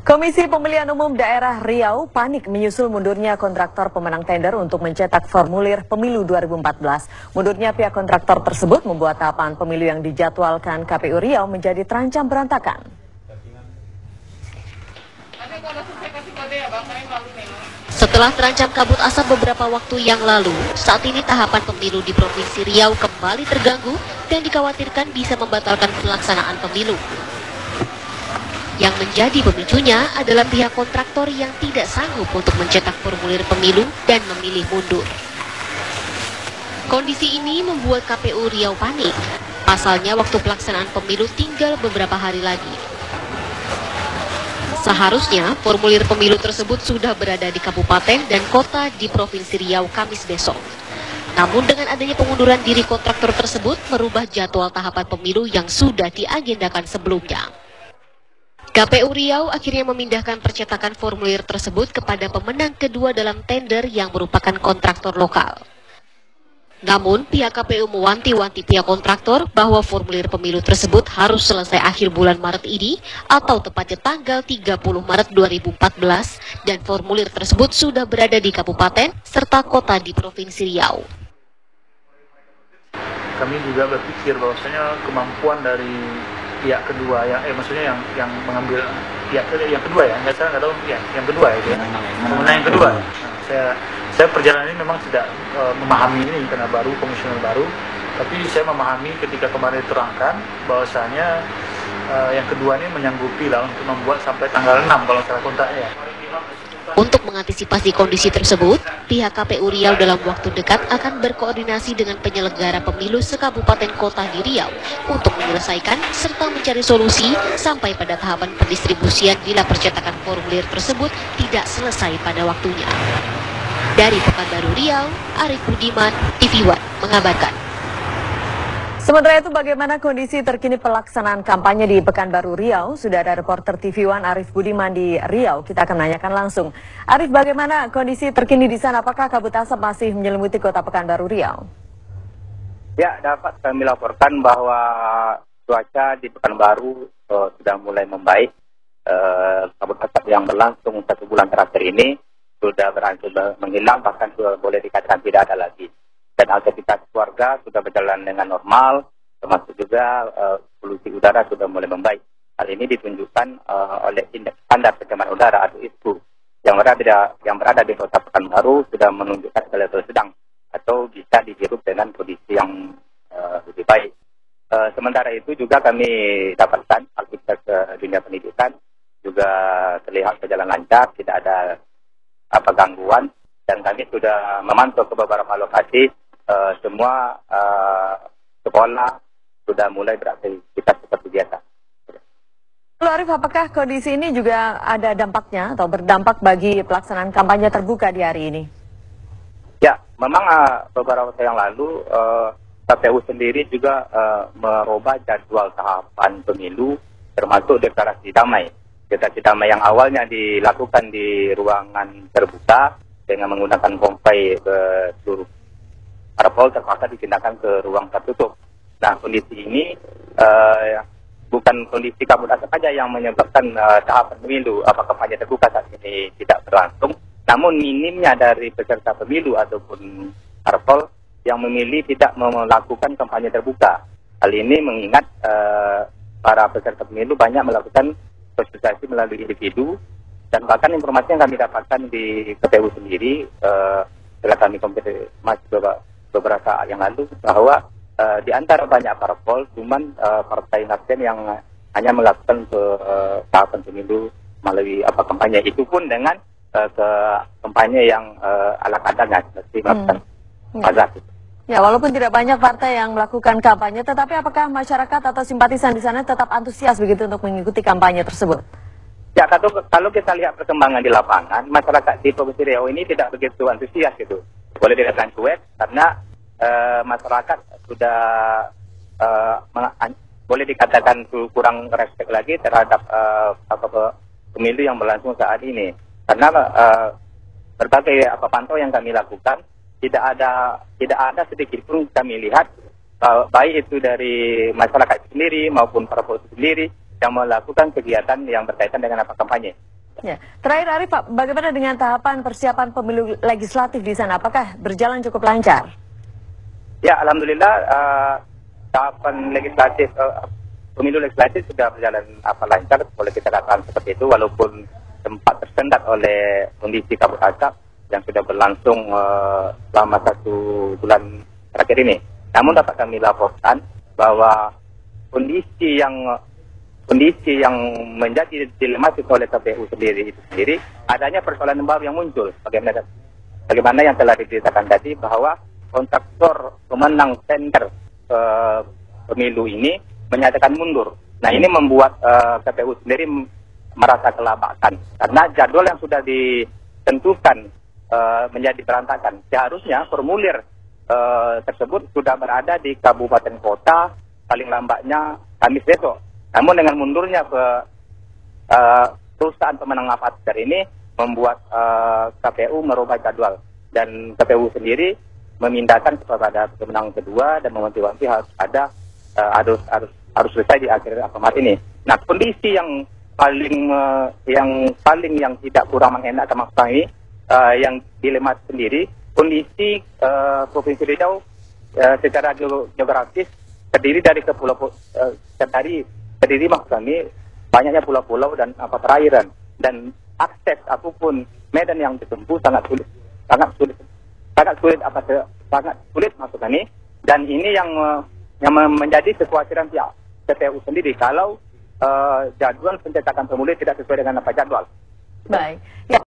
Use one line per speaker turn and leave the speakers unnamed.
Komisi Pemilihan Umum Daerah Riau panik menyusul mundurnya kontraktor pemenang tender untuk mencetak formulir pemilu 2014. Mundurnya pihak kontraktor tersebut membuat tahapan pemilu yang dijadwalkan KPU Riau menjadi terancam berantakan.
Setelah terancam kabut asap beberapa waktu yang lalu, saat ini tahapan pemilu di Provinsi Riau kembali terganggu dan dikhawatirkan bisa membatalkan pelaksanaan pemilu. Yang menjadi pemicunya adalah pihak kontraktor yang tidak sanggup untuk mencetak formulir pemilu dan memilih mundur. Kondisi ini membuat KPU Riau panik. Pasalnya waktu pelaksanaan pemilu tinggal beberapa hari lagi. Seharusnya formulir pemilu tersebut sudah berada di kabupaten dan kota di Provinsi Riau Kamis besok. Namun dengan adanya pengunduran diri kontraktor tersebut merubah jadwal tahapan pemilu yang sudah diagendakan sebelumnya. KPU Riau akhirnya memindahkan percetakan formulir tersebut kepada pemenang kedua dalam tender yang merupakan kontraktor lokal. Namun pihak KPU mewanti-wanti pihak kontraktor bahwa formulir pemilu tersebut harus selesai akhir bulan Maret ini atau tepatnya tanggal 30 Maret 2014 dan formulir tersebut sudah berada di kabupaten serta kota di Provinsi Riau.
Kami juga berpikir bahwasanya kemampuan dari pihak kedua maksudnya yang mengambil pihak yang kedua ya, nggak tahu ya, yang kedua ya, pemenang yang kedua. Nah, saya perjalanan ini memang tidak memahami ini karena baru komisioner baru, tapi saya memahami ketika kemarin diterangkan bahwasanya yang kedua ini menyanggupi lah untuk membuat sampai tanggal 6 kalau salah kontaknya.
Untuk mengantisipasi kondisi tersebut, pihak KPU Riau dalam waktu dekat akan berkoordinasi dengan penyelenggara pemilu sekabupaten kota di Riau untuk menyelesaikan serta mencari solusi sampai pada tahapan pendistribusian bila percetakan formulir tersebut tidak selesai pada waktunya. Dari Pekanbaru Riau, Arif Budiman, TV One mengabarkan.
Sementara itu bagaimana kondisi terkini pelaksanaan kampanye di Pekanbaru Riau? Sudah ada reporter TV One Arif Budiman di Riau. Kita akan nanyakan langsung. Arif, bagaimana kondisi terkini di sana? Apakah kabut asap masih menyelimuti kota Pekanbaru Riau?
Ya, dapat kami laporkan bahwa cuaca di Pekanbaru sudah mulai membaik. Kabut asap yang berlangsung 1 bulan terakhir ini sudah berangsur menghilang, bahkan sudah boleh dikatakan tidak ada lagi. Dan aktivitas keluarga sudah berjalan dengan normal, termasuk juga polusi udara sudah mulai membaik. Hal ini ditunjukkan oleh indeks standar pencemaran udara atau ISPU yang berada di kota Pekanbaru sudah menunjukkan level sedang atau bisa dihirup dengan kondisi yang lebih baik. Sementara itu juga kami dapatkan aktivitas dunia pendidikan juga terlihat berjalan lancar, tidak ada gangguan, dan kami sudah memantau ke beberapa lokasi. Semua sekolah sudah mulai beraktivitas seperti biasa.
Lalu Arif, apakah kondisi ini juga ada dampaknya atau berdampak bagi pelaksanaan kampanye terbuka di hari ini?
Ya, memang beberapa waktu yang lalu KPU sendiri juga merubah jadwal tahapan pemilu termasuk deklarasi damai. Deklarasi damai yang awalnya dilakukan di ruangan terbuka dengan menggunakan konvoy ke seluruh parpol terpaksa dipindahkan ke ruang tertutup. Nah, kondisi ini bukan kondisi kabut asap saja yang menyebabkan tahapan pemilu kampanye terbuka saat ini tidak berlangsung, namun minimnya dari peserta pemilu ataupun parpol yang memilih tidak melakukan kampanye terbuka. Hal ini mengingat para peserta pemilu banyak melakukan sosialisasi melalui individu, dan bahkan informasi yang kami dapatkan di KPU sendiri setelah kami konfirmasi beberapa yang lalu bahwa di antara banyak parpol cuman Partai Nasdem yang hanya melakukan tahapan pemilu melalui kampanye, itu pun dengan kampanye yang ala kadarnya seperti melakukan bazar.
Ya, walaupun tidak banyak partai yang melakukan kampanye, tetapi apakah masyarakat atau simpatisan di sana tetap antusias begitu untuk mengikuti kampanye tersebut?
Ya, kalau kita lihat perkembangan di lapangan, masyarakat di Provinsi Riau ini tidak begitu antusias gitu. Boleh dikatakan cuek karena masyarakat sudah boleh dikatakan kurang respect lagi terhadap pemilu yang berlangsung saat ini. Karena berbagai pantau yang kami lakukan, tidak ada sedikit pun kami lihat baik itu dari masyarakat sendiri maupun parpol sendiri yang melakukan kegiatan yang berkaitan dengan kampanye.
Ya. Terakhir Arif, Pak, bagaimana dengan tahapan persiapan pemilu legislatif di sana? Apakah berjalan cukup lancar?
Ya, alhamdulillah tahapan legislatif pemilu legislatif sudah berjalan lancar, boleh kita katakan seperti itu, walaupun sempat tersendat oleh kondisi kabut asap yang sudah berlangsung selama 1 bulan terakhir ini. Namun dapat kami laporkan bahwa kondisi yang menjadi dilematis oleh KPU sendiri adanya persoalan baru yang muncul. Bagaimana yang telah diceritakan tadi bahwa kontraktor pemenang tender pemilu ini menyatakan mundur. Nah, ini membuat KPU sendiri merasa kelabakan karena jadwal yang sudah ditentukan menjadi berantakan. Seharusnya formulir tersebut sudah berada di kabupaten kota paling lambatnya Kamis besok. Namun dengan mundurnya perusahaan pemenang Avatar ini membuat KPU merubah jadwal, dan KPU sendiri memindahkan kepada pemenang kedua dan mewanti-wanti harus selesai di akhir Maret ini. Nah, kondisi yang tidak kurang mengenakan maksudnya ini yang dilema sendiri, kondisi Provinsi Riau secara geografis terdiri dari terdiri maksud kami banyaknya pulau-pulau dan perairan, dan akses ataupun medan yang ditempuh sangat sulit maksud kami, dan ini yang menjadi kekhawatiran pihak KPU sendiri kalau jadwal pencetakan formulir tidak sesuai dengan jadwal.
Baik. Ya.